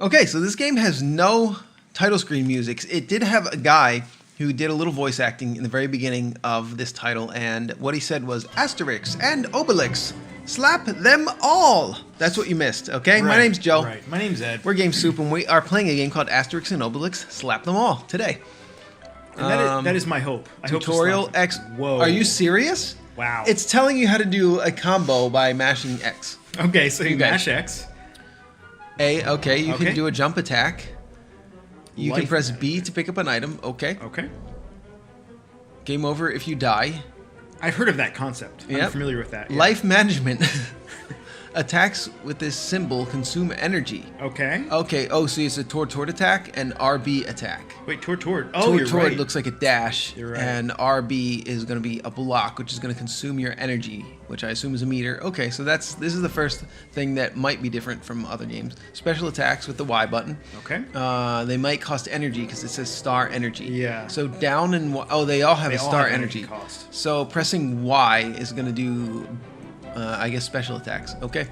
Okay, so this game has no title screen music. It did have a guy who did a little voice acting in the very beginning of this title, and what he said was, Asterix and Obelix, slap them all. That's what you missed, okay? My name's Joe. Right, my name's Ed. We're GameSoup, and we are playing a game called Asterix and Obelix, Slap Them All, today. And that is my hope. I Tutorial hope to slap X. them. Whoa. Are you serious? Wow. It's telling you how to do a combo by mashing X. Okay, so you Okay. mash X. A, okay, you Okay. can do a jump attack. You can Life press B to pick up an item, okay. Okay. Game over if you die. I've heard of that concept. Yep. I'm familiar with that. Yeah. Life management. Attacks with this symbol consume energy. Okay. Okay, oh, so it's a toward attack and RB attack. Wait, toward. Oh, you're Toward right. looks like a dash, You're right. and RB is going to be a block, which is going to consume your energy, which I assume is a meter. Okay, so this is the first thing that might be different from other games. Special attacks with the Y button. Okay. They might cost energy because it says star energy. Yeah. So down and they all have They a all star have energy. cost. So pressing Y is going to do, I guess, special attacks. Okay.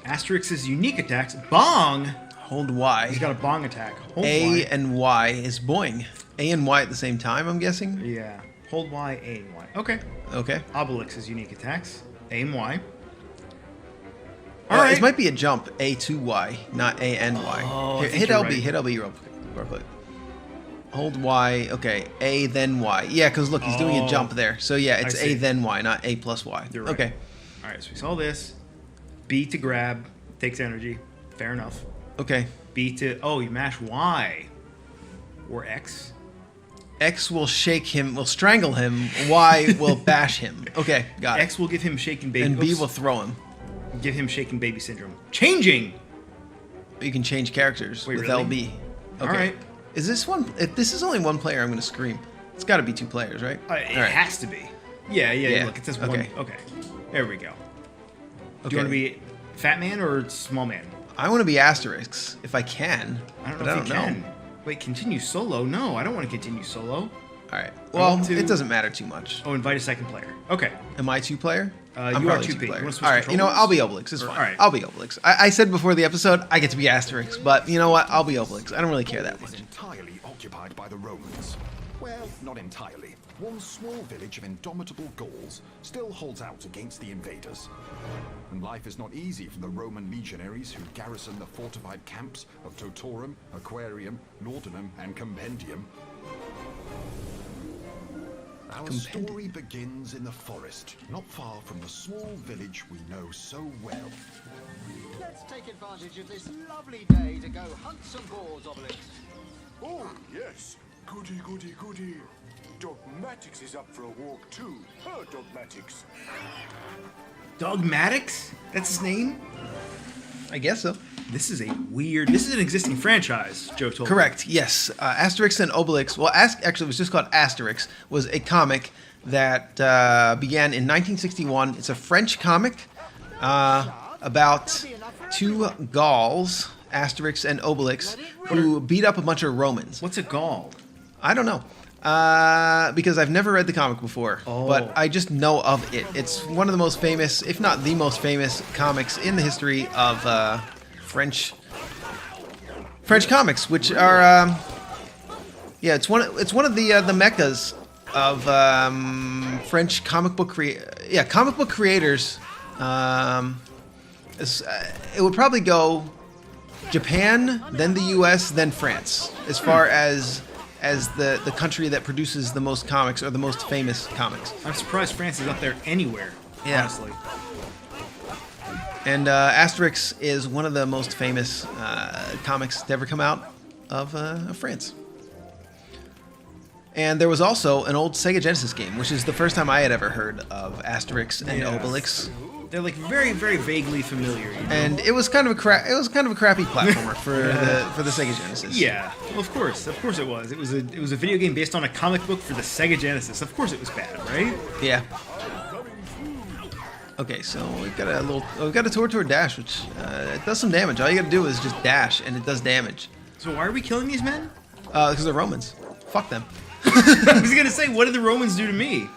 Asterix's unique attacks. Bong! Hold Y. He's got a bong attack. Hold A Y. and Y is boing. A and Y at the same time, I'm guessing? Yeah. Hold Y, A and Y. Okay. Okay. Obelix's unique attacks. A and Y. This might be a jump, A to Y, not A and Y. Oh, I Here, think hit you're LB, right. hit LB real quick. Hold Y, okay, A then Y. Yeah, because look, he's doing a jump there. So yeah, it's see. A then Y, not A plus Y. You're right. Okay, Alright, so we saw this. B to grab. Takes energy. Fair enough. okay. B to... Oh, you mash Y. Or X. X will shake him, will strangle him. Y will bash him. Okay, got it. X will give him shaken baby. And B Oops. will throw him. Give him shaken baby syndrome. Changing! You can change characters Wait, with really? LB. Okay. Alright. Is this one? If this is only one player, I'm going to scream. It's got to be two players, right? It Alright. has to be. Yeah. Yeah. Look, it says one. Okay. Okay. There we go. Do Okay. you want to be fat man or small man? I want to be Asterix if I can. I don't know but if you can. Wait, continue solo? No, I don't want to continue solo. All right. Well, want to- it doesn't matter too much. Oh, invite a second player. Okay. Am I two player? You I'm are probably 2P. You player. wanna switch All right. You know what? I'll be Obelix. It's fine. All right. I'll be Obelix. I said before the episode I get to be Asterix, but you know what? I'll be Obelix. I don't really care that is much. entirely occupied by the Romans. Well, not entirely. One small village of indomitable Gauls still holds out against the invaders. And life is not easy for the Roman legionaries who garrison the fortified camps of Totorum, Aquarium, Laudanum, and Compendium. Our story begins in the forest, not far from the small village we know so well. Let's take advantage of this lovely day to go hunt some boars, Obelix. Oh, yes. Goody, goody, goody. Dogmatix is up for a walk too. Her Dogmatix. Dogmatix? That's his name? I guess so. This is an existing franchise, Joe told me. Correct. Yes. Asterix and Obelix. Well, actually, it was just called Asterix. Was a comic that began in 1961. It's a French comic about two Gauls, Asterix and Obelix, who beat up a bunch of Romans. What's a Gaul? I don't know. Because I've never read the comic before, but I just know of it. It's one of the most famous, if not the most famous, comics in the history of French comics, which are it's one of the meccas of French comic book creators. It would probably go Japan, then the U.S., then France, as far as the country that produces the most comics or the most famous comics. I'm surprised France is up there anywhere, Yeah. honestly. And Asterix is one of the most famous comics to ever come out of France. And there was also an old Sega Genesis game, which is the first time I had ever heard of Asterix and Yeah. Obelix. They're like very, very vaguely familiar. You know? And it was kind of a crappy platformer for the Sega Genesis. Yeah, well, of course it was. It was a video game based on a comic book for the Sega Genesis. Of course it was bad, right? Yeah. Okay, so we've got a toward dash, which it does some damage. All you got to do is just dash, and it does damage. So why are we killing these men? Because they're Romans. Fuck them. I was gonna say, what did the Romans do to me?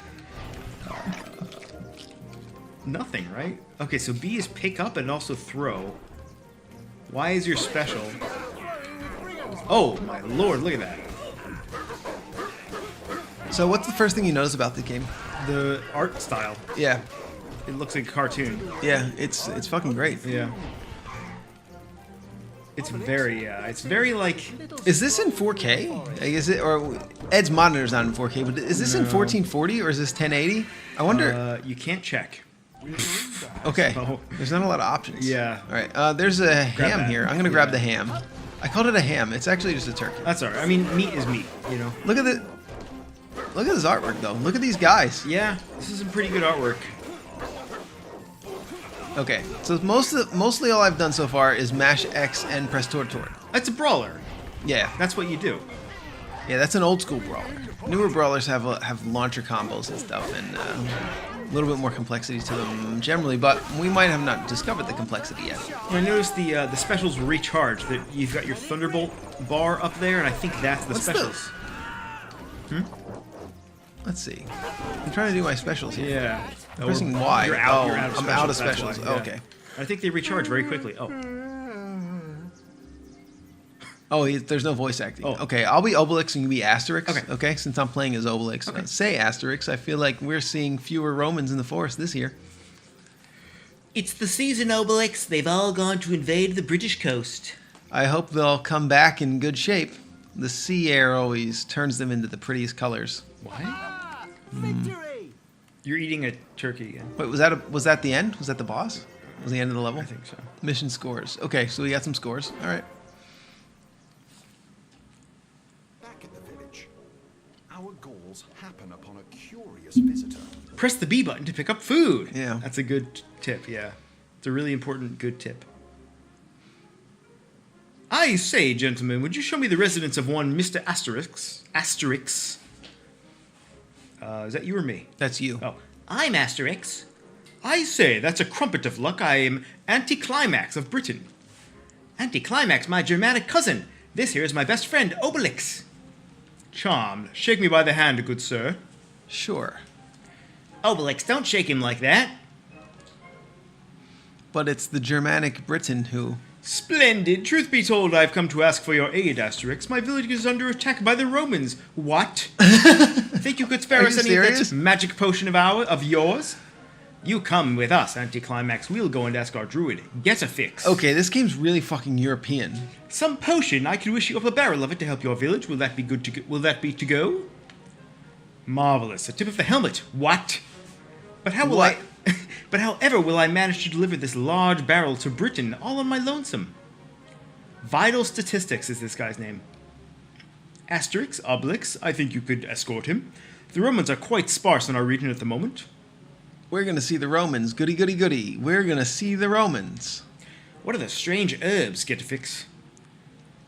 Nothing, right? Okay, so B is pick up and also throw. Y is your special. Oh my lord, look at that. So what's the first thing you notice about the game? The art style. Yeah, It looks like a cartoon. yeah, it's fucking great. Yeah. It's very like... Is this in 4K? Is it, or Ed's monitor's not in 4K, but is this in 1440 or is this 1080? I wonder. you can't check. Okay, so- there's not a lot of options. Yeah. All right, there's a ham that. here. I'm gonna grab the ham. I called it a ham. It's actually just a turkey. That's alright. I mean, meat is meat, you know? Look at the. Look at this artwork though. Look at these guys. Yeah, this is some pretty good artwork. Okay, so mostly all I've done so far is mash X and press tort. That's a brawler. Yeah, That's what you do. yeah, that's an old school brawler. Newer brawlers have launcher combos and stuff, and a little bit more complexity to them generally. But we might have not discovered the complexity yet. I noticed the specials recharge. That you've got your Thunderbolt bar up there, and I think that's the What's the- specials. Let's see. I'm trying to do my specials here. Yeah. I'm pressing Y. You're out. Oh, You're out of I'm specials. out of that's specials. why, Oh, yeah. okay. I think they recharge very quickly. Oh. Oh, there's no voice acting. Oh. Okay, I'll be Obelix and you be Asterix. Okay. Okay, since I'm playing as Obelix. Okay. Say Asterix. I feel like we're seeing fewer Romans in the forest this year. It's the season, Obelix. They've all gone to invade the British coast. I hope they'll come back in good shape. The sea air always turns them into the prettiest colors. What? Victory! You're eating a turkey again. Wait, was that the end? Was that the boss? Was the end of the level? I think so. Mission scores. Okay, so we got some scores. All right. Back at the village, our goals happen upon a curious visitor. Press the B button to pick up food. Yeah. That's a good tip, yeah. It's a really important good tip. I say, gentlemen, would you show me the residence of one Mr. Asterix? Asterix. Is that you or me? That's you. Oh. I'm Asterix. I say, that's a crumpet of luck. I am Anticlimax of Britain. Anticlimax, my Germanic cousin. This here is my best friend, Obelix. Charmed. Shake me by the hand, good sir. Sure. Obelix, don't shake him like that. But it's the Germanic Briton who... Splendid. Truth be told, I've come to ask for your aid, Asterix. My village is under attack by the Romans. What? Think you could spare Are us you any of serious? that magic potion of yours? You come with us, Anticlimax. We'll go and ask our druid. Get a fix. Okay, this game's really fucking European. Some potion. I could wish you up a barrel of it to help your village. Will that be good to go? Will that be to go? Marvelous. A tip of the helmet. What? But how will What? But however will I manage to deliver this large barrel to Britain all on my lonesome? Vital Statistics is this guy's name. Asterix, Obelix, I think you could escort him. The Romans are quite sparse in our region at the moment. We're gonna see the Romans. Goody, goody, goody. We're gonna see the Romans. What are the strange herbs, Get a Fix?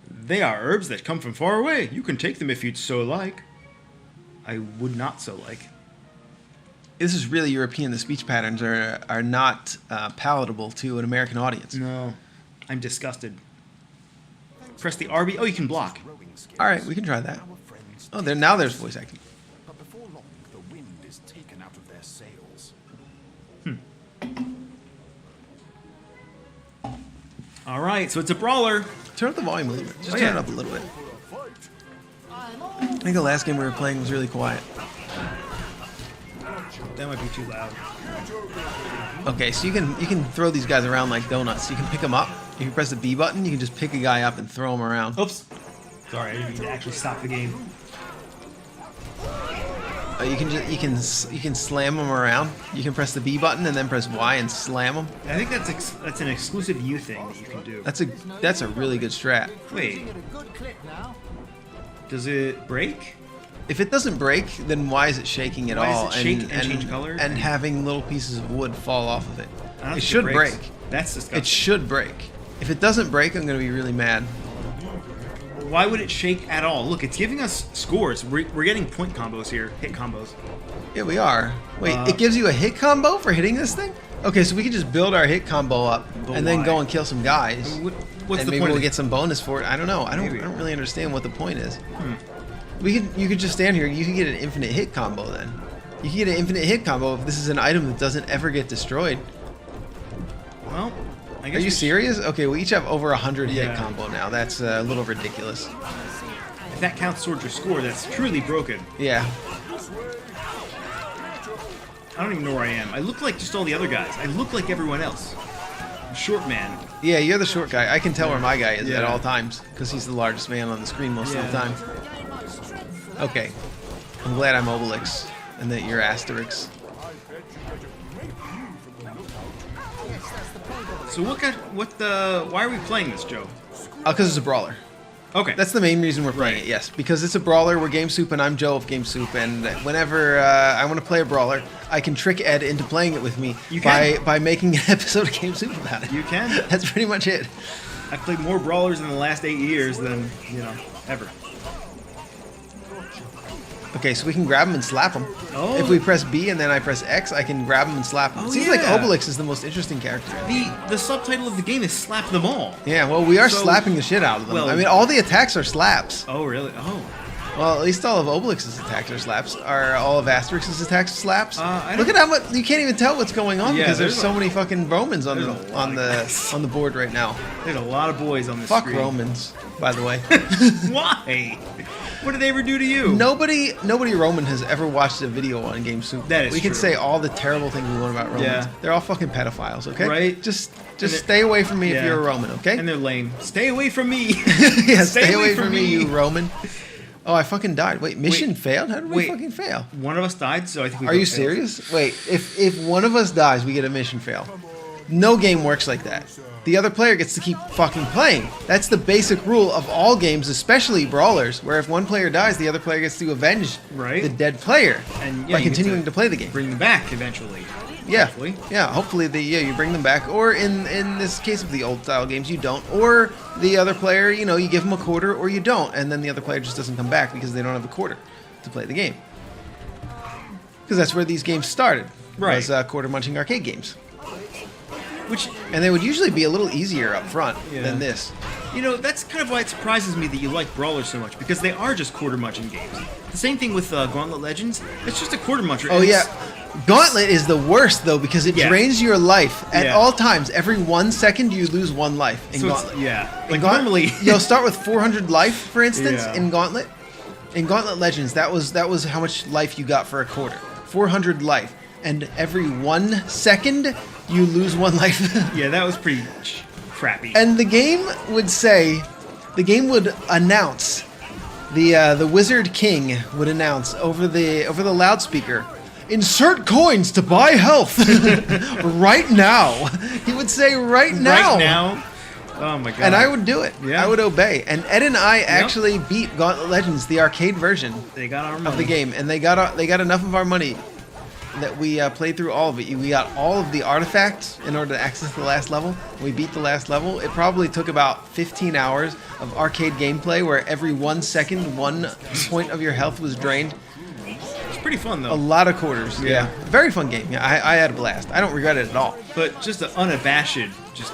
They are herbs that come from far away. You can take them if you'd so like. I would not so like. This is really European. The speech patterns are not palatable to an American audience. No, I'm disgusted. Press the RB. Oh, you can block. Rowing skills, All right, we can try that. our friends Oh, now there's voice acting. But before long, the wind is taken out of their sails. All right, so it's a brawler. Turn up the volume a little bit. Just Oh, turn yeah. it up a little bit. I think the last game we were playing was really quiet. That might be too loud. Okay, so you can throw these guys around like donuts. You can pick them up. If you press the B button, you can just pick a guy up and throw him around. Oops. Sorry, I didn't mean to actually stop the game. You can slam them around. You can press the B button and then press Y and slam them. I think that's an exclusive you thing that you can do. That's a really good strat. Wait, At a good clip now. does it break? If it doesn't break, then why is it shaking at Why does all? it shake and change color? And having little pieces of wood fall off of it. I don't It think should breaks. break. That's disgusting. It should break. If it doesn't break, I'm gonna be really mad. Why would it shake at all? Look, it's giving us scores. We're getting point combos here, hit combos. Yeah, we are. Wait, it gives you a hit combo for hitting this thing? Okay, so we can just build our hit combo up But and then why? go and kill some guys. What's and the maybe point we'll of get some bonus for it. I don't know. I Maybe. don't really understand what the point is. You could just stand here. You could get an infinite hit combo then. You can get an infinite hit combo if this is an item that doesn't ever get destroyed. Well, I Are guess you serious? Okay, we each have over 100 hit Yeah. combo now. That's a little ridiculous. If that counts towards your score, that's truly broken. Yeah. I don't even know where I am. I look like just all the other guys. I look like everyone else. I'm short man. Yeah, you're the short guy. I can tell where my guy is at Yeah. all times because he's the largest man on the screen most of the Yeah. time. Okay. I'm glad I'm Obelix and that you're Asterix. So why are we playing this, Joe? Because it's a brawler. Okay. That's the main reason we're playing it, yes. Because it's a brawler, we're GameSoup, and I'm Joe of GameSoup, and whenever I want to play a brawler, I can trick Ed into playing it with me You can. by making an episode of GameSoup about it. You can. That's pretty much it. I've played more brawlers in the last 8 years than, ever. Okay, so we can grab him and slap him. Oh. If we press B and then I press X, I can grab him and slap him. Oh, It seems like yeah. Obelix is the most interesting character. The subtitle of the game is Slap Them All. Yeah, well, we are So- slapping the shit out of them. well- I mean, all the attacks are slaps. Oh, really? Oh. Well, at least all of Obelix's attacks are slaps. Are all of Asterix's attacks slaps? I Look don't- at how much you can't even tell what's going on Yeah, because there's there's so a- many fucking Romans on there's the a lot of guys. on the board right now. There's a lot of boys on this Fuck screen. Romans, by the way. Why? What did they ever do to you? Nobody Roman has ever watched a video on GameSoup. That is we can true. say all the terrible things we want about Romans. Yeah. They're all fucking pedophiles, okay? Right. Just they're- stay away from me if Yeah. you're a Roman, okay? And they're lame. Stay away from me. Yeah, stay away from me, you Roman. Oh, I fucking died. Wait, mission failed? How did we Wait. fucking fail? One of us died, so I think we Are both you failed. serious? Wait, if one of us dies, we get a mission fail. No game works like that. The other player gets to keep fucking playing. That's the basic rule of all games, especially brawlers, where if one player dies, the other player gets to avenge Right. the dead player And, by you get continuing to play the game. Bring them back eventually. Yeah, Hopefully. yeah. Hopefully, you bring them back, or in this case of the old style games, you don't, or the other player, you give them a quarter, or you don't, and then the other player just doesn't come back because they don't have a quarter to play the game. Because that's where these games started, Right. was quarter munching arcade games, Which, and they would usually be a little easier up front Yeah. than this. that's kind of why it surprises me that you like brawlers so much, because they are just quarter munching games. The same thing with Gauntlet Legends. It's just a quarter muncher. Oh and yeah. it's- Gauntlet is the worst though because it Yeah. drains your life at Yeah. all times. Every 1 second you lose 1 life in So it's- Gauntlet. yeah. In Like Gauntlet, normally, you'll start with 400 life, for instance, Yeah. in Gauntlet. In Gauntlet Legends, that was how much life you got for a quarter. 400 life, and every 1 second you lose 1 life. yeah, that was pretty crappy. And the game would announce, the Wizard King would announce over the loudspeaker, insert coins to buy health right now. He would say right now. Right now. Oh my god. And I would do it. Yeah. I would obey. And Ed and I actually beat Gauntlet Legends, the arcade version They got our money. of the game, and they got enough of our money that we played through all of it. We got all of the artifacts in order to access the last level. We beat the last level. It probably took about 15 hours of arcade gameplay where every 1 second, 1 point of your health was drained. It's pretty fun though. A lot of quarters. Yeah. Yeah. Very fun game. Yeah, I had a blast. I don't regret it at all. But just the unabashed, just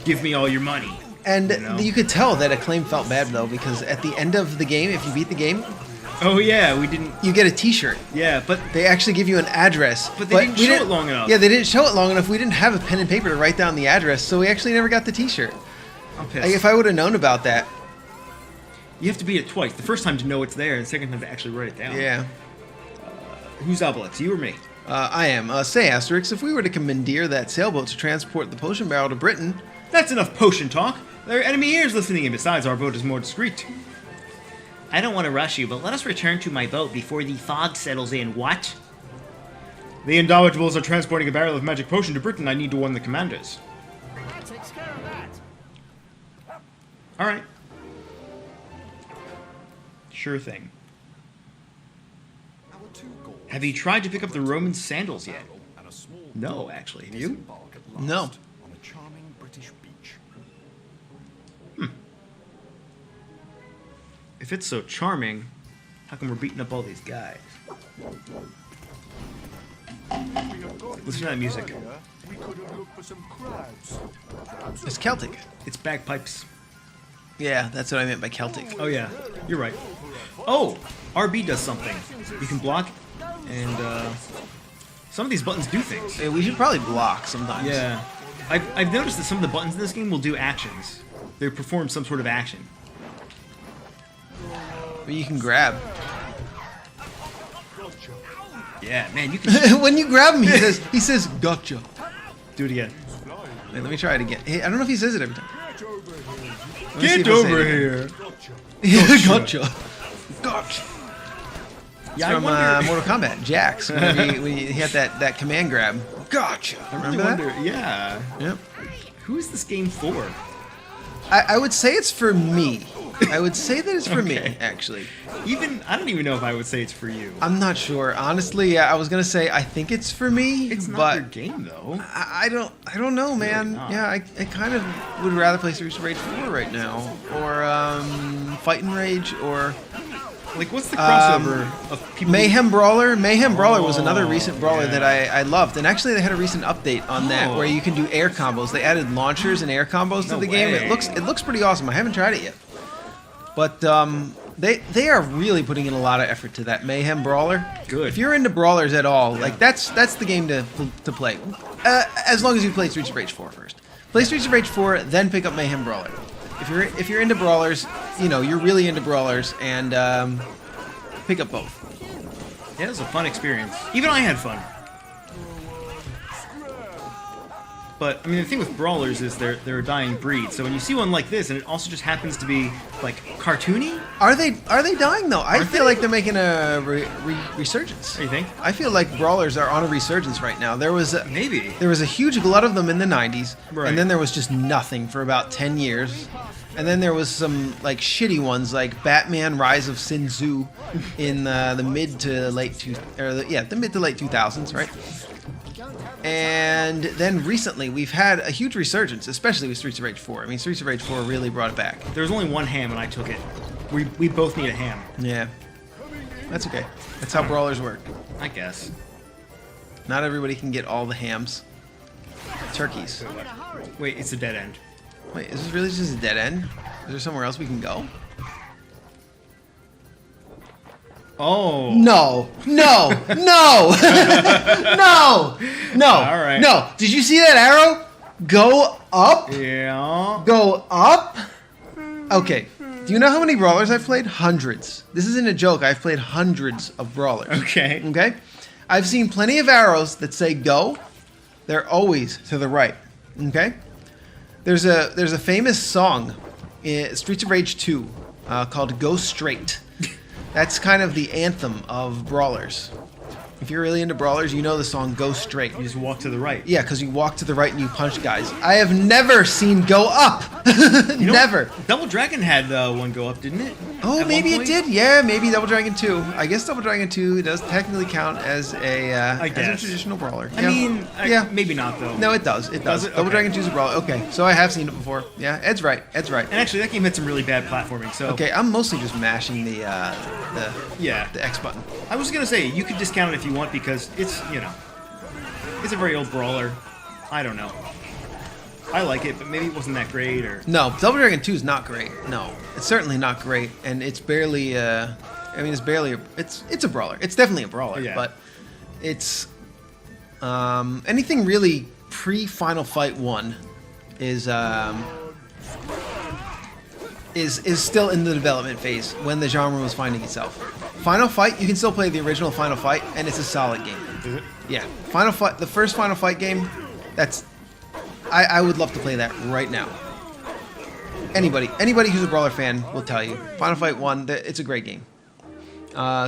give me all your money. And You know? you could tell that Acclaim felt bad though, because at the end of the game, if you beat the game, Oh yeah, we didn't. you get a T-shirt. Yeah, but They actually give you an address. But they didn't we show it long enough. Yeah, they didn't show it long enough. We didn't have a pen and paper to write down the address, so we actually never got the T-shirt. I'm pissed. Like, if I would have known about that, You have to beat it twice. The first time to know it's there, and the second time to actually write it down. yeah. Who's Obelix? You or me? I am. Say, Asterix, if we were to commandeer that sailboat to transport the potion barrel to Britain, That's enough potion talk. There are enemy ears listening, and besides, our boat is more discreet. I don't want to rush you, but let us return to my boat before the fog settles in. What? The Indomitables are transporting a barrel of magic potion to Britain. I need to warn the commanders. That takes care of that. All right. Sure thing. Our 2 goals, Have you tried to pick up the Roman sandals yet? and a small No, actually. Have you? disembark at last No. on a charming British beach. If it's so charming, how come we're beating up all these guys? Listen to that music. We could have looked for some crabs. it's Celtic. It's bagpipes. Yeah, that's what I meant by Celtic. Oh yeah, you're right. Oh, RB does something. You can block, and some of these buttons do things. Yeah, we should probably block sometimes. Yeah. I've noticed that some of the buttons in this game will do actions. They perform some sort of action. But you can grab. Yeah, man, you can When you grab him, he says, "Gotcha." do it again. Wait, let me try it again. Hey, I don't know if he says it every time. Let me see Get if I say over it again. here. Gotcha. Gotcha. Yeah, From Mortal Kombat, Jax, when he had that command grab. Gotcha. Remember that? Yeah. Yep. Who is this game for? I would say it's for me. I would say that it's for me, Okay. actually. I don't even know if I would say it's for you. I'm not sure. Honestly, I was gonna say I think it's for me, It's not but your game though. I don't know, man. not. Yeah, I kind of would rather play Streets of Rage 4 right now, or Fight and Rage, or Like, what's the crossover of people? Mayhem Brawler. Mayhem Brawler was another Oh, recent brawler yeah. that I loved, and actually they had a recent update on that Oh. where you can do air combos. They added launchers and air combos to No the game. way. It looks pretty awesome. I haven't tried it yet, but they are really putting in a lot of effort to that Mayhem Brawler. Good. If you're into brawlers at all, like that's the game to play, as long as you play Streets of Rage 4 first. Play Streets of Rage 4, then pick up Mayhem Brawler. If you're into brawlers, you know you're really into brawlers, and pick up both. Yeah, it was a fun experience. Even I had fun. But I mean, the thing with brawlers is they're a dying breed. So when you see one like this, and it also just happens to be like cartoony, Are they dying though? I Aren't feel they? like they're making a resurgence. what do you think? I feel like brawlers are on a resurgence right now. There was Maybe. a huge glut of them in the 90s, Right. and then there was just nothing for about 10 years. And then there was some like shitty ones like Batman Rise of Sin Tzu in the mid to late the mid to late 2000s, right? And then recently we've had a huge resurgence, especially with Streets of Rage 4. I mean, Streets of Rage 4 really brought it back. There was only one ham, and I took it. We both need a ham, Yeah. That's okay. That's how brawlers work. I guess. Not everybody can get all the hams. Turkeys. Wait, it's a dead end. Wait, is this really just a dead end? Is there somewhere else we can go? Oh. No, no, no, no, no. All right. No. Did you see that arrow? Go up. Yeah. Go up. Okay. Do you know how many brawlers I've played? Hundreds. This isn't a joke. I've played hundreds of brawlers. Okay. Okay. I've seen plenty of arrows that say go. They're always to the right. Okay. There's a famous song in Streets of Rage 2 called "Go Straight." That's kind of the anthem of brawlers. If you're really into brawlers, you know the song "Go Straight." You just walk to the right. Yeah, because you walk to the right and you punch guys. I have never seen "Go Up." You know, Never. Double Dragon had one go up, didn't it? Oh, At maybe one it point? did. Yeah, maybe Double Dragon 2. I guess Double Dragon 2 does technically count as a guess. traditional brawler. I Yeah. mean, yeah. maybe not though. No, it does. It does. Does it? Double Okay. Dragon 2 is a brawler. Okay, so I have seen it before. Yeah, Ed's right. Ed's right. And actually, that game had some really bad platforming. So Okay, I'm mostly just mashing the yeah, X button. I was gonna say you could discount it if you want because it's it's a very old brawler. I don't know. I like it, but maybe it wasn't that great or. No, Double Dragon 2 is not great. No, it's certainly not great, and it's barely. I mean, it's barely. It's a brawler. It's definitely a brawler, Yeah. but it's anything really pre-Final Fight 1 is still in the development phase when the genre was finding itself. Final Fight, you can still play the original Final Fight, and it's a solid game. Is it? Yeah, Final Fight, the first Final Fight game, that's. I would love to play that right now. Anybody who's a brawler fan will tell you. Final Fight 1, it's a great game.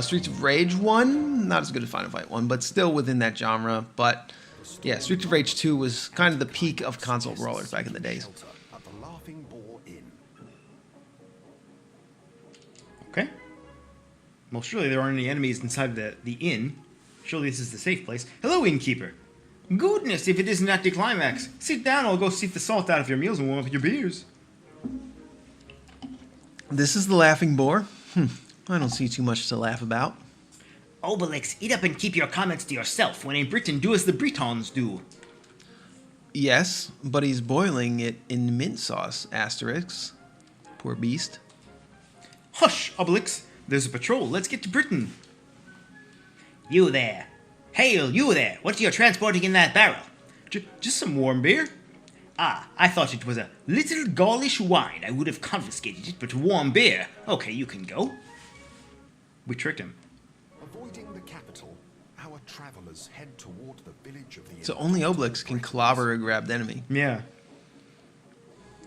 Streets of Rage 1, not as good as Final Fight 1, but still within that genre. But yeah, Streets of Rage 2 was kind of the peak of console brawlers back in the days. At the Laughing Boar Inn. Okay. Well, surely there aren't any enemies inside the inn. Surely this is the safe place. Hello, innkeeper. Goodness, if it isn't anticlimax. Sit down, I'll go sift the salt out of your meals and warm up your beers. This is the Laughing Boar. I don't see too much to laugh about. Obelix, eat up and keep your comments to yourself. When in Britain, do as the Britons do. Yes, but he's boiling it in mint sauce, Asterix. Poor beast. Hush, Obelix. There's a patrol. Let's get to Britain. You there. Hail, you there. What are you transporting in that barrel? Just some warm beer. Ah, I thought it was a little Gaulish wine. I would have confiscated it, but warm beer. Okay, you can go. We tricked him. Avoiding the capital, our travelers head toward the village of the So only Obelix can clobber a grabbed enemy. Yeah.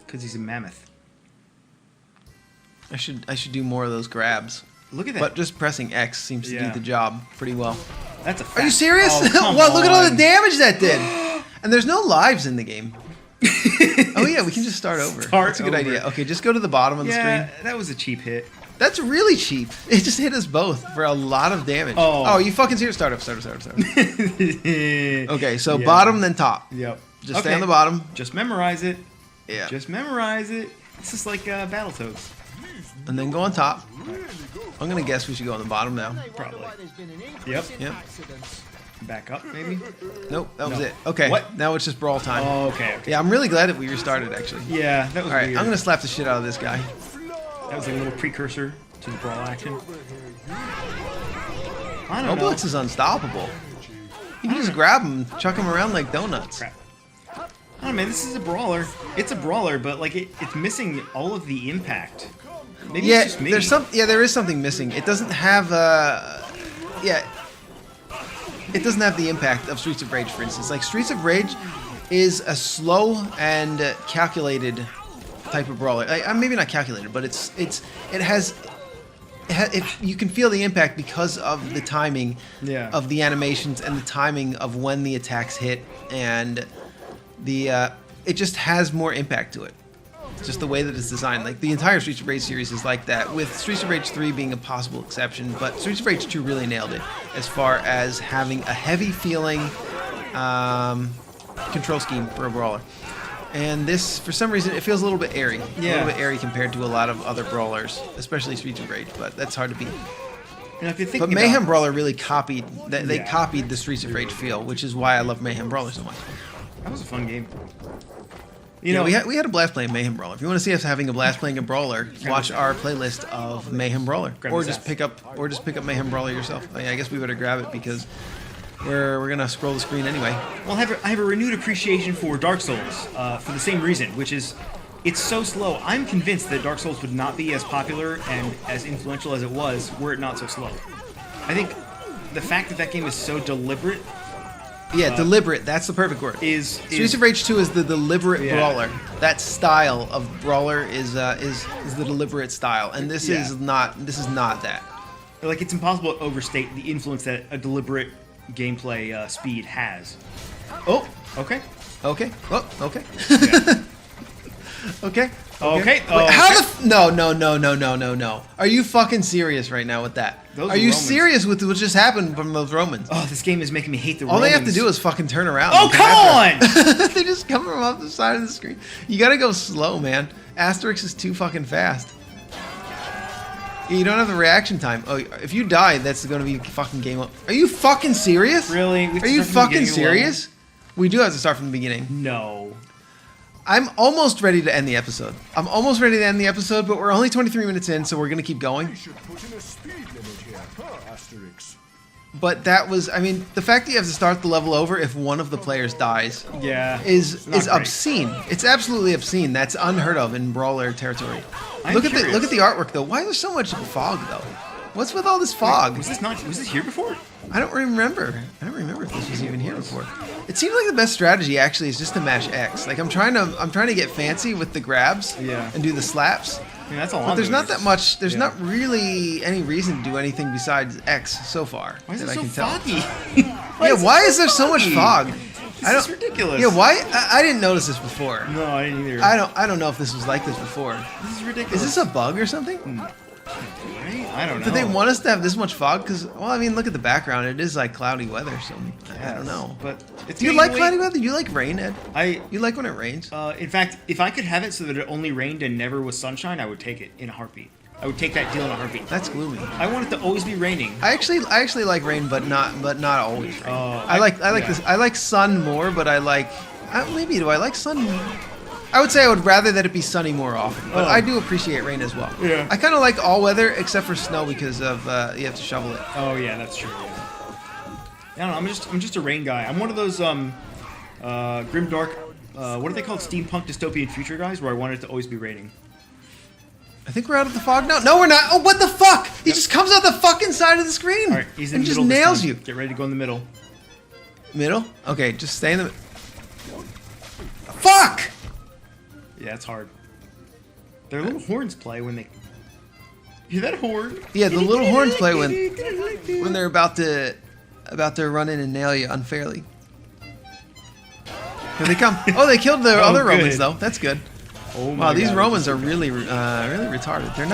Because he's a mammoth. I should do more of those grabs. Look at that. But just pressing X seems to do the job pretty well. That's a Are you fact. serious? Oh, come What? Look at all the on. damage that did. And there's no lives in the game. Oh yeah, we can just start over. Start That's a good over. idea. Okay, just go to the bottom of the Yeah, screen. that was a cheap hit. That's really cheap. It just hit us both for a lot of damage. Oh. You fucking serious? Start up. Okay, so Yeah. bottom then top. Yep. Just stay on the bottom. Just memorize it. Yeah. Just memorize it. This is like Battletoads. And then go on top. I'm gonna guess we should go on the bottom now. Probably. There's been an increase Yep. in Yep. accidents. Back up, maybe? Nope, that was No. it. Okay. What? Now it's just brawl time. Oh, okay. Yeah, I'm really glad that we restarted actually. Yeah, that was All right, weird. I'm gonna slap the shit out of this guy. That was like a little precursor to the brawl action. I don't know. Obelix is unstoppable. You can just grab him, chuck him around like donuts. Crap. I don't know, man. This is a brawler. It's a brawler, but like it's missing all of the impact. Maybe Yeah, it's just me. there is something missing. It doesn't have it doesn't have the impact of Streets of Rage, for instance. Like Streets of Rage is a slow and calculated type of brawler. Maybe not calculated, but you can feel the impact because of the timing Yeah. of the animations and the timing of when the attacks hit, and it just has more impact to it. Just the way that it's designed. Like the entire Streets of Rage series is like that, with Streets of Rage 3 being a possible exception, but Streets of Rage 2 really nailed it as far as having a heavy feeling control scheme for a brawler. And this, for some reason, it feels a little bit airy. A Yeah. little bit airy compared to a lot of other brawlers, especially Streets of Rage, but that's hard to beat. And if you're But thinking Mayhem about, Brawler really copied, they Yeah. copied the Streets of Rage feel, which is why I love Mayhem Brawler so much. that was a fun game. You Yeah, know, we had a blast playing Mayhem Brawler. If you want to see us having a blast playing a brawler, watch our playlist of Mayhem Brawler, Grab or his just ass. pick up Mayhem Brawler yourself. I guess we better grab it because we're gonna scroll the screen anyway. well, I have a renewed appreciation for Dark Souls for the same reason, which is it's so slow. I'm convinced that Dark Souls would not be as popular and as influential as it was were it not so slow. I think the fact that that game is so deliberate Yeah, deliberate. That's the perfect word. is Streets of Rage 2 is the deliberate Yeah. brawler. That style of brawler is the deliberate style, and this Yeah. is not. This is not that. like it's impossible to overstate the influence that a deliberate gameplay speed has. Oh, okay. Okay. Oh, okay. Yeah. Okay. Okay. Wait, how the no. Are you fucking serious right now with that? Those Are you Romans. serious with what just happened from those Romans? Oh, this game is making me hate the All Romans. they have to do is fucking turn around. Oh, come on! They just come from off the side of the screen. You gotta go slow, man. Asterix is too fucking fast. You don't have the reaction time. Oh, if you die, that's gonna be fucking game up. Are you fucking serious? Really? We have Are to you start from the fucking beginning of the level? serious? We do have to start from the beginning. No. I'm almost ready to end the episode. I'm almost ready to end the episode, but we're only 23 minutes in, so we're gonna keep going. We should put in a speed limit here, huh, Asterix? But that was, I mean, the fact that you have to start the level over if one of the players dies Yeah. is not great. obscene. It's absolutely obscene. That's unheard of in brawler territory. I'm Look at curious. the artwork though. Why is there so much fog though? What's with all this fog? Was this here before? I don't remember. I don't remember if this was even here before. It seems like the best strategy actually is just to mash X. Like I'm trying to get fancy with the grabs Yeah. and do the slaps. I mean, that's all. But there's not that much. There's Yeah. not really any reason to do anything besides X so far. Why is that it I so can tell. foggy? Yeah, why is there so much foggy? fog? This is ridiculous. Yeah, why? I didn't notice this before. No, I didn't either. I don't know if this was like this before. This is ridiculous. Is this a bug or something? Right? I don't know. Did they want us to have this much fog? Because, well, I mean, look at the background. It is like cloudy weather, so I don't know. But it's Do you getting like late. cloudy weather? You like rain, Ed? I You like when it rains? in fact, if I could have it so that it only rained and never was sunshine, I would take it in a heartbeat. I would take that deal in a heartbeat. That's gloomy. I want it to always be raining. I actually like rain, but not always rain. Oh, I like yeah. this. I like sun more, but I like maybe do I like sun? I would say I would rather that it be sunny more often, but Oh. I do appreciate rain as well. Yeah. I kind of like all weather except for snow because of you have to shovel it. Oh yeah, that's true. Yeah. I don't know. I'm just a rain guy. I'm one of those grimdark what are they called? Steampunk dystopian future guys, where I wanted it to always be raining. I think we're out of the fog now. No, we're not. Oh, what the fuck? He just comes out the fucking side of the screen. All right, he's in and the just middle. nails this time. you. Get ready to go in the middle. Middle? Okay, just stay in the. Fuck! Yeah, it's hard. Their little horns play when they. Hear that horn? Yeah, the little horns play when they're about to run in and nail you unfairly. Here they come. Oh, they killed the other good. Romans though. That's good. Oh my Wow, these God, Romans are really retarded. They're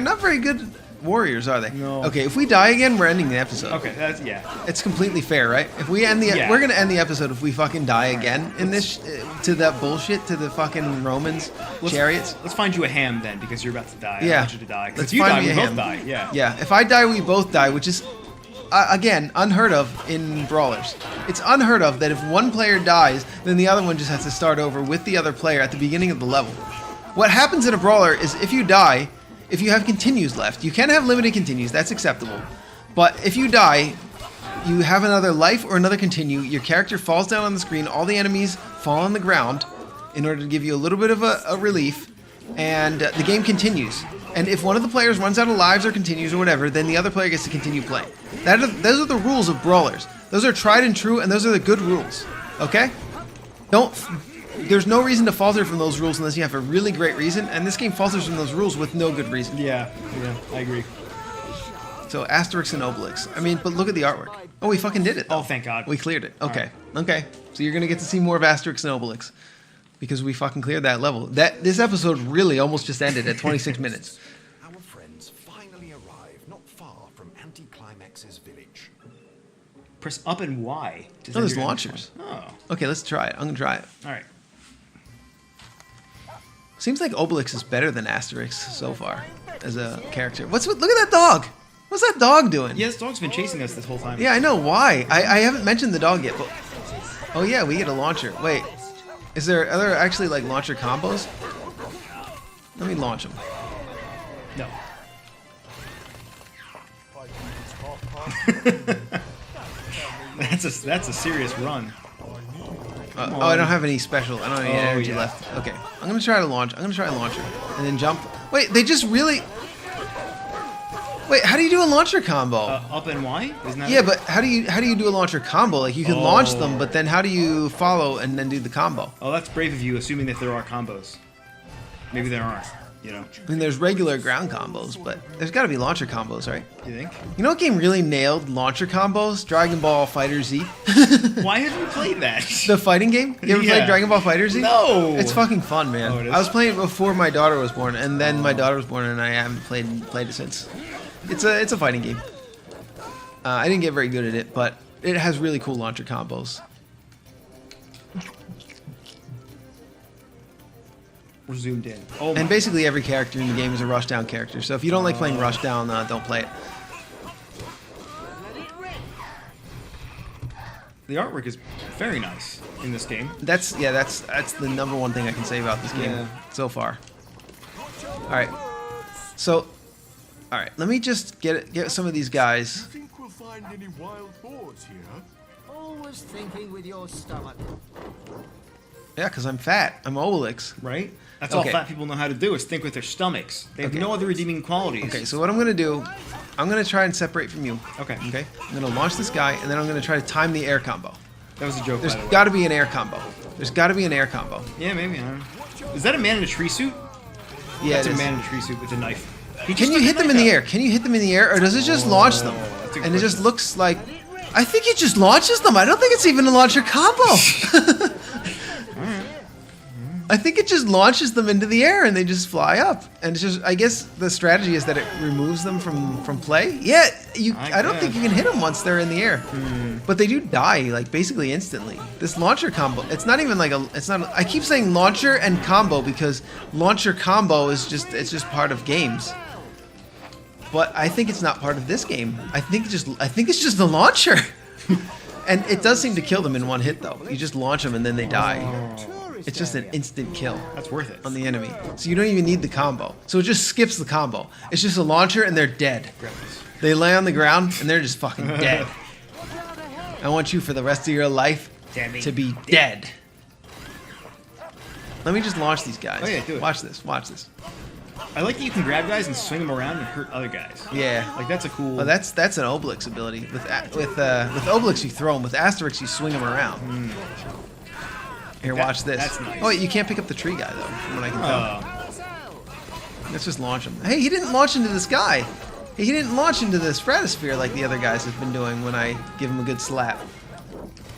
not very good warriors, are they? No. Okay, if we die again, we're ending the episode. Okay, that's yeah. It's completely fair, right? If we end the, Yeah. we're gonna end the episode if we fucking die again in this to that bullshit to the fucking Romans chariots. Let's find you a ham then, because you're about to die. Yeah. I want you to die. 'Cause Let's if you find die, me we a both ham. die. Yeah. Yeah, if I die, we both die, which is again unheard of in brawlers. It's unheard of that if one player dies, then the other one just has to start over with the other player at the beginning of the level. What happens in a brawler is if you die, if you have continues left, you can have limited continues, that's acceptable. But if you die, you have another life or another continue, your character falls down on the screen, all the enemies fall on the ground in order to give you a little bit of a relief, and the game continues. And if one of the players runs out of lives or continues or whatever, then the other player gets to continue playing. Those are the rules of brawlers. Those are tried and true, and those are the good rules. Okay? There's no reason to falter from those rules unless you have a really great reason, and this game falters from those rules with no good reason. Yeah, I agree. So Asterix and Obelix. I mean, but look at the artwork. Oh, we fucking did it, though. Oh, thank God. We cleared it. Okay. All Okay. So you're gonna get to see more of Asterix and Obelix because we fucking cleared that level. This episode really almost just ended at 26 minutes. Our friends finally arrive not far from Anticlimax's village. Press up and Y. Oh, there's launchers. Oh, Okay, let's try it. I'm gonna try it. all right. Seems like Obelix is better than Asterix so far as a character. Look at that dog. What's that dog doing? Yeah, this dog's been chasing us this whole time. Yeah, I know why. I haven't mentioned the dog yet, but oh yeah, we get a launcher. Wait, are there actually like launcher combos? Let me launch them. No. That's a serious run. Oh, I don't have any special. I don't have any energy yeah. left. Okay, I'm gonna try to launch. I'm gonna try a launcher and then jump. Wait, they just really. Wait, how do you do a launcher combo? Up and Y? Isn't that Yeah, it? but how do you do a launcher combo? Like you can launch them, but then how do you follow and then do the combo? Oh, that's brave of you, assuming that there are combos. Maybe there aren't. You know? I mean, there's regular ground combos, but there's got to be launcher combos, right? You think? You know what game really nailed launcher combos? Dragon Ball Fighter Z. Why haven't you played that? The fighting game? You ever Yeah. played Dragon Ball Fighter Z? No. It's fucking fun, man. Oh, it is? I was playing it before my daughter was born, and then my daughter was born, and I haven't played it since. It's a fighting game. I didn't get very good at it, but it has really cool launcher combos. We're zoomed in. Oh, And basically every character in the game is a rushdown character. So if you don't like playing rushdown, don't play it. the artwork is very nice in this game. That's the number one thing I can say about this game Yeah. so far. All right, so let me just get some of these guys. Think we'll find any wild boars here? Always thinking with your stomach. Yeah, because I'm fat. I'm Obelix. Right? That's Okay. all fat people know how to do is think with their stomachs. They have Okay. no other redeeming qualities. Okay, so what I'm gonna do, I'm gonna try and separate from you. Okay. Okay. I'm gonna launch this guy, and then I'm gonna try to time the air combo. That was a joke, There's by the way. got to be an air combo. There's got to be an air combo. Yeah, maybe. I don't know. Is that a man in a tree suit? Yeah, That's it a is. man in a tree suit with a knife. He Can just you took hit a them in knife the out. air? Can you hit them in the air, or does it just launch them? that's a good And it just question. looks like. I think it just launches them. I don't think it's even a launcher combo. I think it just launches them into the air and they just fly up. And it's just, I guess the strategy is that it removes them from play. Yeah, I don't think you can hit them once they're in the air. But they do die, like, basically instantly. This launcher combo, it's not even like I keep saying launcher and combo because launcher combo is just part of games. But I think it's not part of this game. I think it's just the launcher. And it does seem to kill them in one hit, though. You just launch them and then they die. It's just an instant kill That's worth it. on the enemy. So you don't even need the combo. So it just skips the combo. It's just a launcher and they're dead. They lay on the ground and they're just fucking dead. I want you for the rest of your life Debbie. to be dead. Let me just launch these guys. Oh, yeah, do it. Watch this. Watch this. I like that you can grab guys and swing them around and hurt other guys. Yeah. Like, that's a cool... Well, that's an Obelix ability. With Obelix, you throw them. With Asterix, you swing them around. Here, watch this. That's nice. Oh, wait, you can't pick up the tree guy, though, from what I can tell. Let's just launch him. Hey, he didn't launch into the sky. He didn't launch into the stratosphere like the other guys have been doing when I give him a good slap.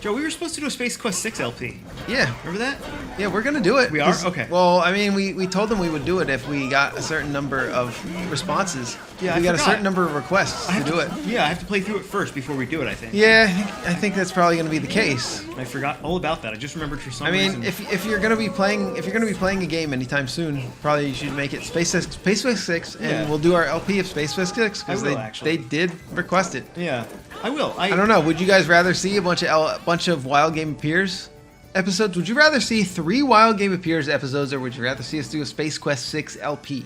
Joe, we were supposed to do a Space Quest 6 LP. Yeah. Remember that? Yeah, we're going to do it. We are? 'Cause- Okay. Well, I mean, we told them we would do it if we got a certain number of responses. Yeah, we I got a forgot. certain number of requests to do it. Yeah, I have to play through it first before we do it, I think. Yeah, I think that's probably going to be the case. I forgot all about that. I just remembered for some I mean, reason. if you're gonna be playing a game anytime soon, probably you should make it Space Quest 6, and Yeah. we'll do our LP of Space Quest 6 because I will, actually. they did request it. Yeah, I will. I don't know. Would you guys rather see a bunch of Wild Game Appears episodes? Would you rather see 3 Wild Game Appears episodes, or would you rather see us do a Space Quest 6 LP?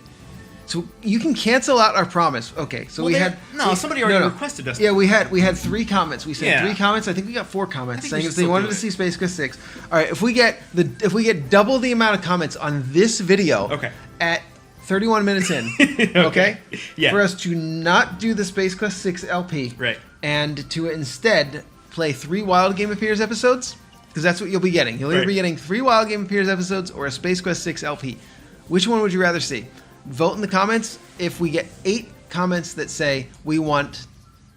So you can cancel out our promise. Okay, so Well, we they- had no, somebody already requested us. Yeah, we had 3 comments. We sent Yeah. 3 comments. I think we got 4 comments think we saying should if they still wanted do to it. see Space Quest 6. All right, if we get double the amount of comments on this video, Okay. at 31 minutes in, okay, Yeah. for us to not do the Space Quest 6 LP, Right. and to instead play 3 Wild Game Appears episodes, because that's what you'll be getting. You'll either Right. be getting 3 Wild Game Appears episodes or a Space Quest 6 LP. Which one would you rather see? Vote in the comments. If we get 8 comments that say we want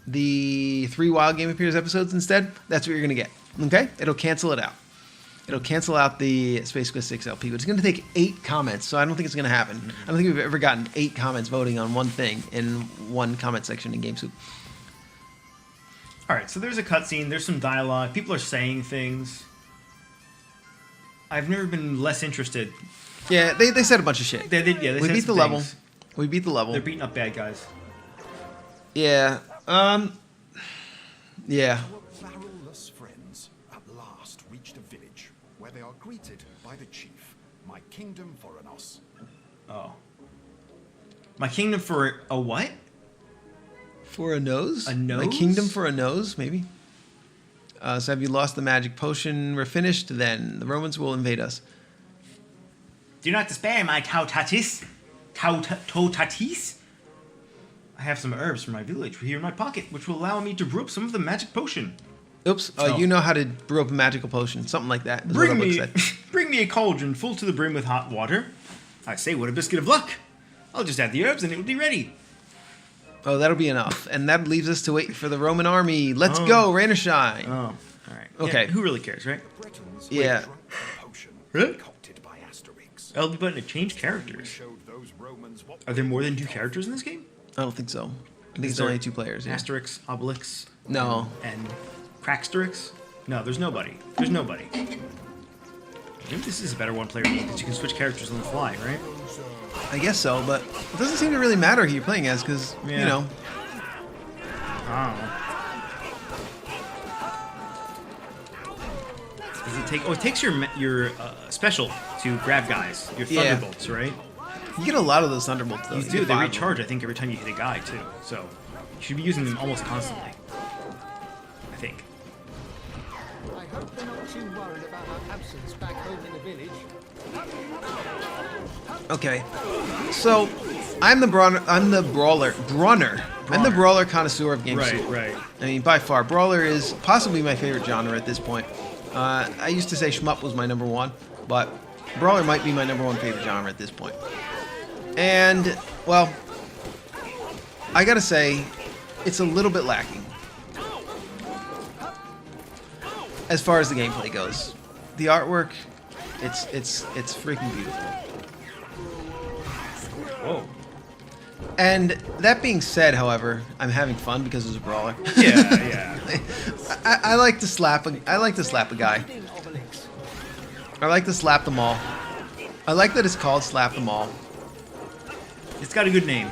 the 3 Wild Game Appears episodes instead, that's what you're going to get. Okay? It'll cancel it out. It'll cancel out the Space Quest 6 LP, but it's going to take 8 comments, so I don't think it's going to happen. I don't think we've ever gotten 8 comments voting on one thing in one comment section in GameSoup. All right, so there's a cutscene. There's some dialogue. People are saying things. I've never been less interested. Yeah, they said a bunch of shit. They we said beat the some level. things. We beat the level. They're beating up bad guys. Yeah. Yeah. Our barrel-less friends at last reached a village where they are greeted by the chief. My kingdom for an os. Oh. My kingdom for a what? For a nose? A nose? A kingdom for a nose, maybe? So have you lost the magic potion? We're finished then. The Romans will invade us. Do not despair, my Tautatis. Tautatis? I have some herbs from my village here in my pocket, which will allow me to brew up some of the magic potion. Oops. Oh. You know how to brew up a magical potion. Something like that. Is what the book said. Bring me a cauldron full to the brim with hot water. I say, what a biscuit of luck. I'll just add the herbs and it will be ready. Oh, that'll be enough. And that leaves us to wait for the Roman army. Let's Oh. go, rain or shine. Oh, all right. Okay. Yeah, who really cares, right? Britons Yeah. drank the potion Really? concocted by Asterix. LB button to change characters. Showed those Romans what Are there more than 2 characters in this game? I don't think so. I think Is it's there only 2 players. Yeah. Asterix, Obelix, No. and Cracksterix? No, there's nobody. There's nobody. Maybe this is a better one-player game because you can switch characters on the fly, right? I guess so, but it doesn't seem to really matter who you're playing as because, Yeah. you know. Oh. Does it take? Oh, it takes your special to grab guys. Your Yeah. thunderbolts, right? You get a lot of those Thunderbolts, though. You You do. get They 5 of them. recharge. I think every time you hit a guy too. So you should be using them almost constantly. I think. I hope they're not too worried about our absence back home in the village. Okay, so I'm the brawler. I'm the brawler. I'm the brawler connoisseur of GameSoup. Right. I mean, by far, brawler is possibly my favorite genre at this point. I used to say shmup was my number 1, but brawler might be my number 1 favorite genre at this point. And well, I gotta say, it's a little bit lacking as far as the gameplay goes. The artwork, it's freaking beautiful. Whoa. And that being said, however, I'm having fun because it's a brawler. Yeah. I like to slap a guy. In Obelix. I like to slap them all. I like that it's called Slap Them All. It's got a good name.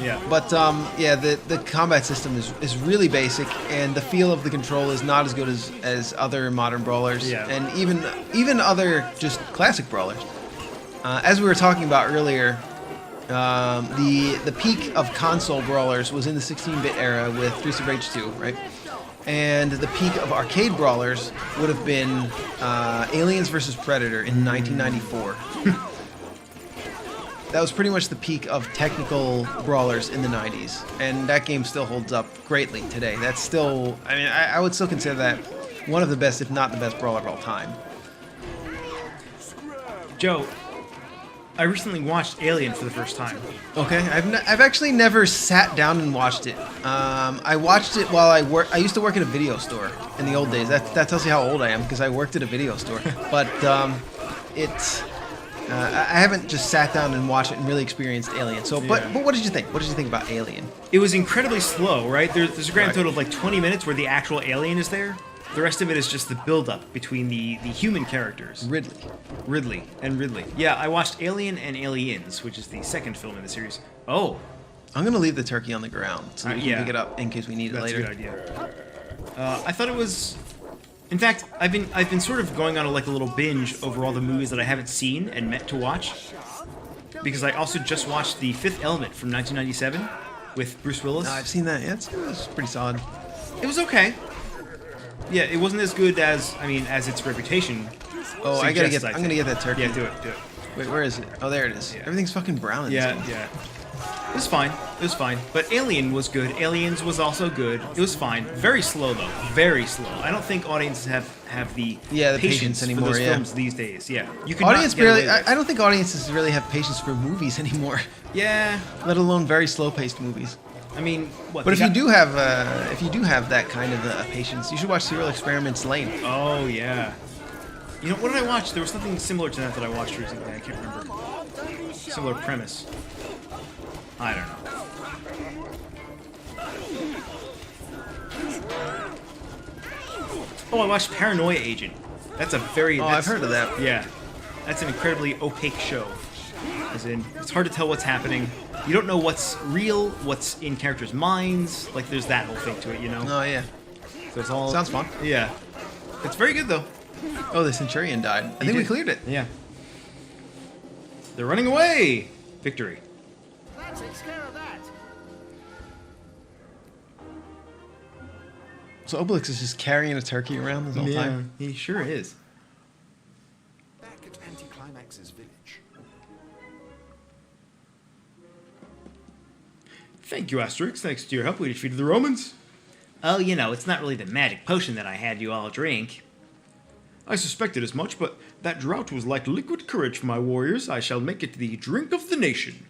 Yeah. But yeah, the combat system is really basic, and the feel of the control is not as good as other modern brawlers, Yeah. and even other just classic brawlers. As we were talking about earlier, the peak of console brawlers was in the 16-bit era with Streets of Rage 2, right? And the peak of arcade brawlers would have been Aliens vs. Predator in 1994. That was pretty much the peak of technical brawlers in the 90s. And that game still holds up greatly today. That's still, I mean, I would still consider that one of the best, if not the best brawler of all time. Joe, I recently watched Alien for the first time. Okay, I've actually never sat down and watched it. I watched it while I used to work at a video store in the old days. That tells you how old I am, because I worked at a video store. But I haven't just sat down and watched it and really experienced Alien. So, but what did you think? What did you think about Alien? It was incredibly slow, right? There's a grand total of like 20 minutes where the actual alien is there. The rest of it is just the build-up between the human characters. Ridley. Yeah, I watched Alien and Aliens, which is the second film in the series. Oh. I'm going to leave the turkey on the ground so we can yeah. pick it up in case we need it later. That's a good idea. I thought it was... In fact, I've been sort of going on a little binge over all the movies that I haven't seen and meant to watch. Because I also just watched The Fifth Element from 1997 with Bruce Willis. No, I've seen that. Yeah, it's pretty solid. It was okay. Yeah, it wasn't as good as its reputation. Oh, I'm gonna get that turkey. Yeah, do it. Wait, where is it? Oh, there it is. Yeah. Everything's fucking brown in this game. Yeah. It was fine. But Alien was good. Aliens was also good. It was fine. Very slow though. Very slow. I don't think audiences have the patience anymore for those films these days. Yeah, you can audience barely. I don't think audiences really have patience for movies anymore. Yeah. Let alone very slow-paced movies. I mean, what? But if you do have that kind of patience, you should watch Serial Experiments Lane. Oh yeah. You know what did I watch? There was something similar to that I watched recently. I can't remember. Similar premise. I don't know. Oh, I watched Paranoia Agent. That's a very... I've heard of that. Yeah. That's an incredibly opaque show. As in, it's hard to tell what's happening. You don't know what's real, what's in characters' minds. Like, there's that whole thing to it, you know? Oh, yeah. So it's all... Sounds fun. Yeah. It's very good, though. Oh, the Centurion died. I think we cleared it. Yeah. They're running away! Victory. That takes care of that. So Obelix is just carrying a turkey around this whole time? He sure is. Back at Anticlimax's village. Thank you, Asterix. Thanks to your help, we defeated the Romans. Oh, you know, it's not really the magic potion that I had you all drink. I suspected as much, but that draught was like liquid courage for my warriors. I shall make it the drink of the nation.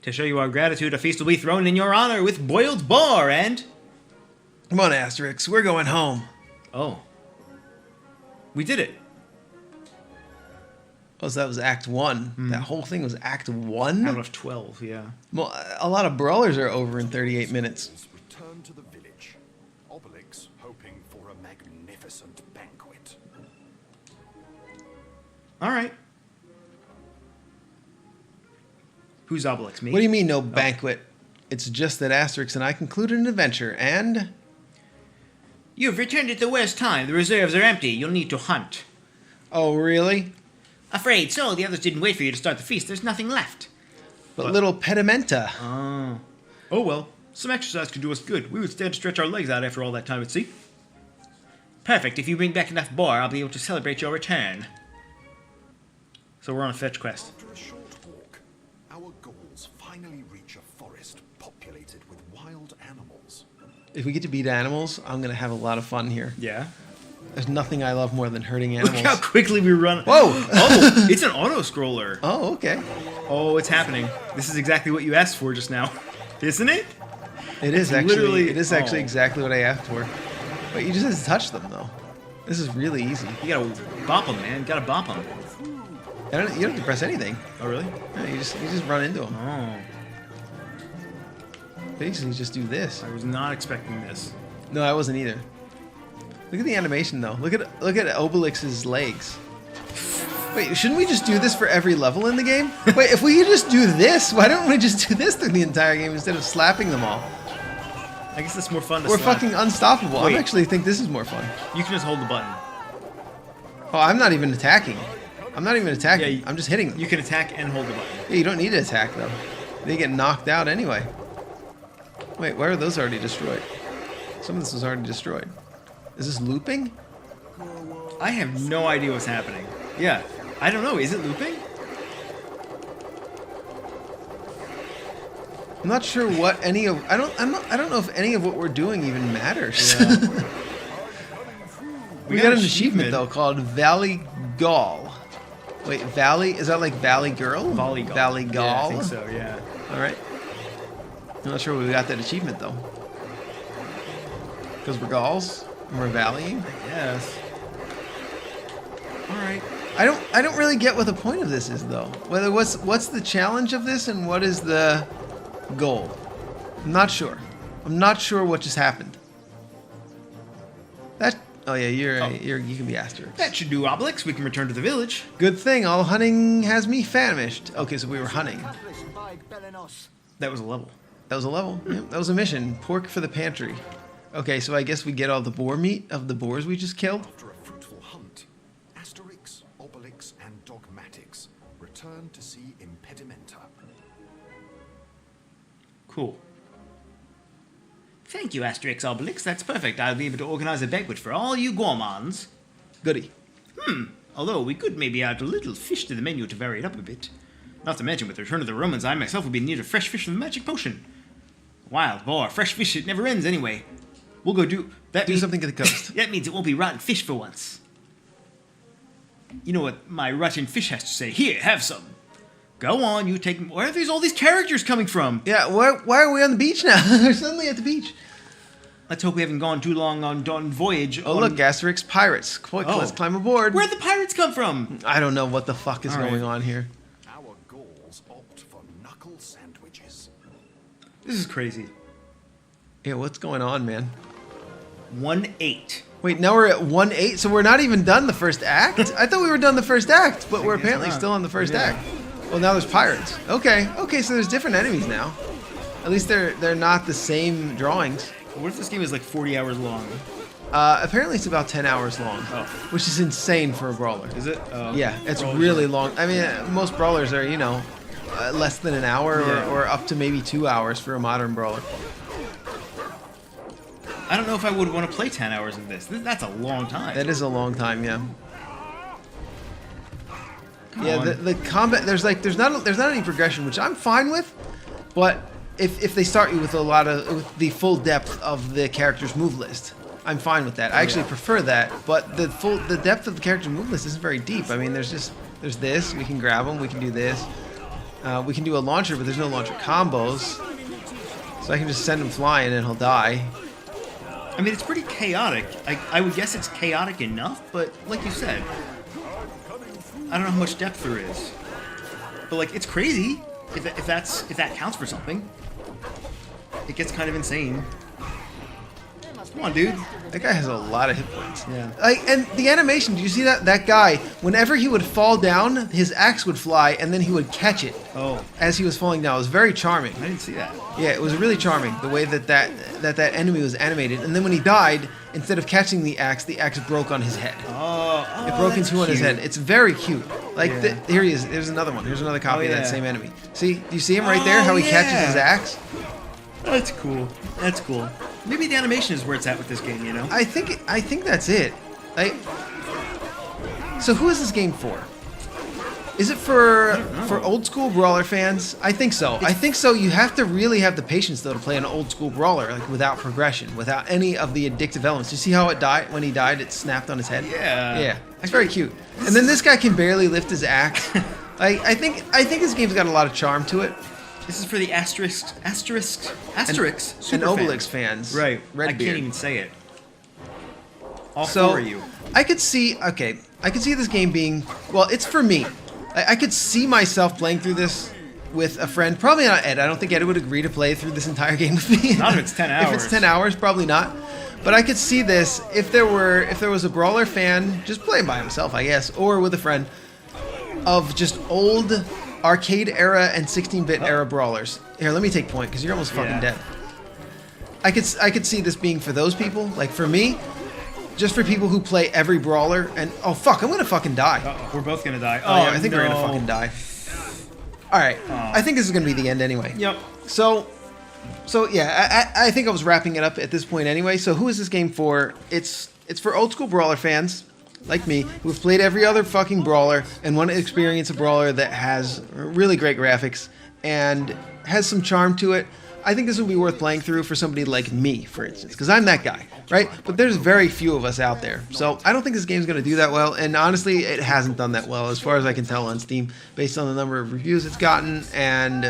To show you our gratitude, a feast will be thrown in your honor with boiled boar and... Come on, Asterix. We're going home. Oh. We did it. Oh, so that was Act 1. That whole thing was Act 1? Out of 12, yeah. Well, a lot of brawlers are over in 38 minutes. Return to the village. Obelix hoping for a magnificent banquet. All right. Who's Obelix? Me? What do you mean, no banquet? It's just that Asterix and I concluded an adventure, and... You've returned at the worst time. The reserves are empty. You'll need to hunt. Oh, really? Afraid so. The others didn't wait for you to start the feast. There's nothing left. But little pedimenta. Oh, well. Some exercise could do us good. We would stand to stretch our legs out after all that time at sea. Perfect. If you bring back enough boar, I'll be able to celebrate your return. So we're on a fetch quest. After a short walk, our goals finally reach a forest populated with wild animals. If we get to beat animals, I'm going to have a lot of fun here. Yeah. There's nothing I love more than hurting Look animals. how quickly we run. Whoa! Oh, it's an auto-scroller. Oh, okay. Oh, it's happening. This is exactly what you asked for just now. Isn't it? It is literally- actually oh. exactly what I asked for. But you just have to touch them, though. This is really easy. You gotta bop them, man. Gotta bop them. You don't have to press anything. Oh, really? No, you just run into them. Oh. Basically, just do this. I was not expecting this. No, I wasn't either. Look at the animation, though. Look at Obelix's legs. Wait, shouldn't we just do this for every level in the game? Wait, if we could just do this, why don't we just do this through the entire game instead of slapping them all? I guess it's more fun to We're slap. fucking unstoppable. Wait. I actually think this is more fun. You can just hold the button. Oh, I'm not even attacking. I'm not even attacking. Yeah, I'm just hitting them. You can attack and hold the button. Yeah, you don't need to attack, though. They get knocked out anyway. Wait, why are those already destroyed? Some of this was already destroyed. Is this looping? I have no idea what's happening. Yeah, I don't know. Is it looping? I'm not sure what any of I don't know if any of what we're doing even matters. Yeah. we got an achievement though called Valley Gall. Wait, Valley, is that like Valley Girl? Volleygall. Valley Yeah, Gall. I think so. Yeah. All right. I'm not sure we got that achievement though. Because we're Galls and we're valleying. Yes. All right. I don't really get what the point of this is though. Whether what's the challenge of this and what is the goal? I'm not sure. I'm not sure what just happened. That oh yeah, you can be Asterix. That should do, Obelix. We can return to the village. Good thing all hunting has me famished. Okay, so we were hunting. That was a level. That was a level. Yep, that was a mission. Pork for the pantry. Okay, so I guess we get all the boar meat of the boars we just killed. After a fruitful hunt, Asterix, Obelix, and Dogmatix return to see Impedimenta. Cool. Thank you, Asterix Obelix. That's perfect. I'll be able to organize a banquet for all you gourmands. Goody. Although we could maybe add a little fish to the menu to vary it up a bit. Not to mention, with the return of the Romans, I myself will be in need of fresh fish from the magic potion. Wild boar, fresh fish, it never ends anyway. We'll go do that. Do something to the coast. That means it won't be rotten fish for once. You know what my rotten fish has to say? Here, have some. Go on, you take. Where are all these characters coming from? Yeah, why are we on the beach now? We're suddenly at the beach. Let's hope we haven't gone too long on voyage. Oh, look, Asterix pirates. Quick, Oh. let's climb aboard. Where'd the pirates come from? I don't know what the fuck is All right. going on here. Our Gauls opt for knuckle sandwiches. This is crazy. Yeah, what's going on, man? 1-8. Wait, now we're at 1-8, so we're not even done the first act? I thought we were done the first act, but we're guess apparently not. still on the first Yeah. act. Well, now there's pirates. Okay, so there's different enemies now. At least they're not the same drawings. What if this game is like 40 hours long? Apparently it's about 10 hours long, Oh. which is insane for a brawler. Is it? Yeah, it's Brawlers really are- long. I mean, most brawlers are, less than an hour Yeah. or up to maybe 2 hours for a modern brawler. I don't know if I would want to play 10 hours of this. That's a long time. That is a long time, yeah. Come Yeah, on. the combat there's not any progression, which I'm fine with, but if they start you with with the full depth of the character's move list, I'm fine with that. I actually prefer that, but the depth of the character's move list isn't very deep. I mean, there's this, we can grab them, we can do this, we can do a launcher, but there's no launcher combos, so I can just send him flying and he'll die. I mean, it's pretty chaotic. I would guess it's chaotic enough, but like you said, I don't know how much depth there is. But like, it's crazy if that counts for something. It gets kind of insane. Come on, dude. That guy has a lot of hit points. Yeah. And the animation, did you see that? That guy, whenever he would fall down, his axe would fly, and then he would catch it Oh, as he was falling down. It was very charming. I didn't see that. Yeah, it was really charming, the way that enemy was animated. And then when he died, instead of catching the axe broke on his head. Oh, It broke in two on his head. It's very cute. Like, Yeah. here he is. There's another one. Here's another copy Oh, of that yeah. same enemy. See? Do you see him right there, how he catches yeah. his axe? That's cool. That's cool. Maybe the animation is where it's at with this game, you know? I think that's it. So who is this game for? Is it for old school brawler fans? I think so. I think so. You have to really have the patience though to play an old school brawler, like without progression, without any of the addictive elements. You see how it died when he died? It snapped on his head. Yeah. Yeah. It's very cute. And then this guy can barely lift his axe. I think this game's got a lot of charm to it. This is for the Asterix And super Obelix fans. Right. I Redbeard. can't even say it. All So four of you. I could see this game being, well, it's for me. I could see myself playing through this with a friend. Probably not Ed. I don't think Ed would agree to play through this entire game with me. Not if it's 10 If hours. it's 10 hours, probably not. But I could see this if there was a brawler fan just playing by himself, I guess, or with a friend, of just old arcade era and 16-bit era brawlers. Here, let me take point because you're almost fucking Yeah. dead. I could see this being for those people. Like for me, just for people who play every brawler and oh fuck, I'm gonna fucking die. Uh-oh, we're both gonna die. Oh, yeah, I think we're gonna no. fucking die. All right, I think this is gonna be the end anyway. Yep. So, So yeah, I think I was wrapping it up at this point anyway. So who is this game for? It's for old school brawler fans like me who have played every other fucking brawler and want to experience a brawler that has really great graphics and has some charm to it. I think this would be worth playing through for somebody like me, for instance, because I'm that guy, right? But there's very few of us out there. So I don't think this game's going to do that well, and honestly, it hasn't done that well as far as I can tell on Steam, based on the number of reviews it's gotten and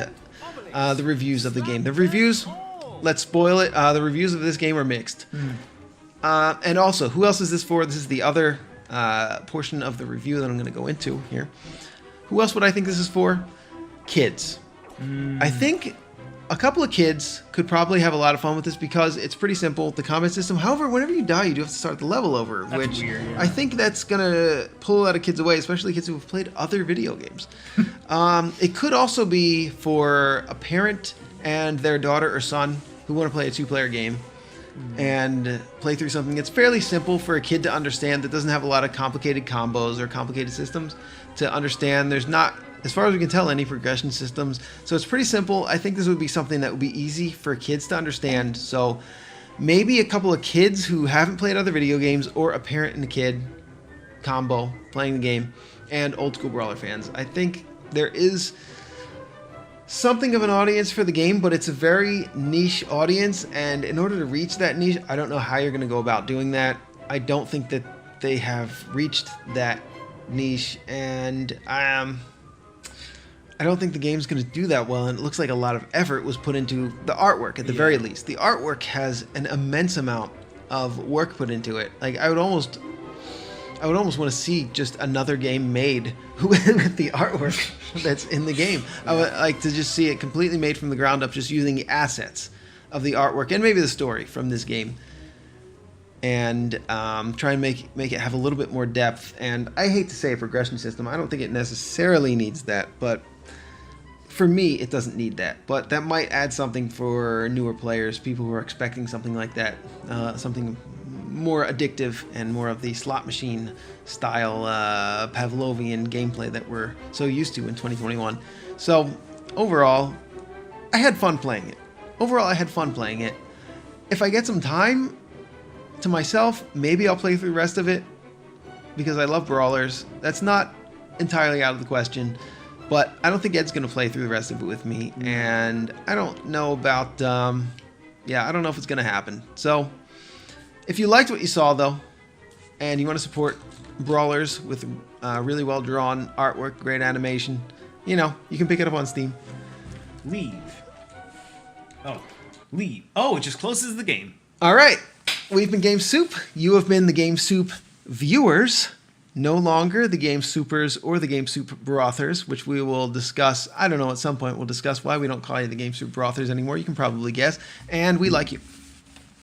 the reviews of the game. The reviews, let's spoil it, the reviews of this game are mixed. And also, who else is this for? This is the other portion of the review that I'm going to go into here. Who else would I think this is for? Kids. I think a couple of kids could probably have a lot of fun with this because it's pretty simple, the combat system. However, whenever you die, you do have to start the level over, which weird, yeah. I think that's going to pull a lot of kids away, especially kids who have played other video games. It could also be for a parent and their daughter or son who want to play a two-player game and play through something that's fairly simple for a kid to understand, that doesn't have a lot of complicated combos or complicated systems to understand. There's not, as far as we can tell, any progression systems. So it's pretty simple. I think this would be something that would be easy for kids to understand. So maybe a couple of kids who haven't played other video games, or a parent and a kid combo playing the game, and old school brawler fans. I think there is something of an audience for the game, but it's a very niche audience, and in order to reach that niche, I don't know how you're going to go about doing that. I don't think that they have reached that niche, and I don't think the game's going to do that well, and it looks like a lot of effort was put into the artwork at the very least. The artwork has an immense amount of work put into it. Like, I would almost want to see just another game made with the artwork that's in the game. I would like to just see it completely made from the ground up, just using the assets of the artwork and maybe the story from this game, and try and make it have a little bit more depth. And I hate to say a progression system. I don't think it necessarily needs that, but for me, it doesn't need that. But that might add something for newer players, people who are expecting something like that, something more addictive and more of the slot machine style Pavlovian gameplay that we're so used to in 2021. So overall, I had fun playing it. If I get some time to myself, maybe I'll play through the rest of it because I love brawlers. That's not entirely out of the question, but I don't think Ed's going to play through the rest of it with me, and I don't know about, I don't know if it's going to happen. So if you liked what you saw, though, and you want to support brawlers with really well-drawn artwork, great animation, you can pick it up on Steam. Leave. Oh, it just closes the game. All right. We've been Game Soup. You have been the Game Soup viewers. No longer the Game Soupers or the Game Soup Brothers, which we will discuss. I don't know, at some point we'll discuss why we don't call you the Game Soup Brothers anymore. You can probably guess. And we like you.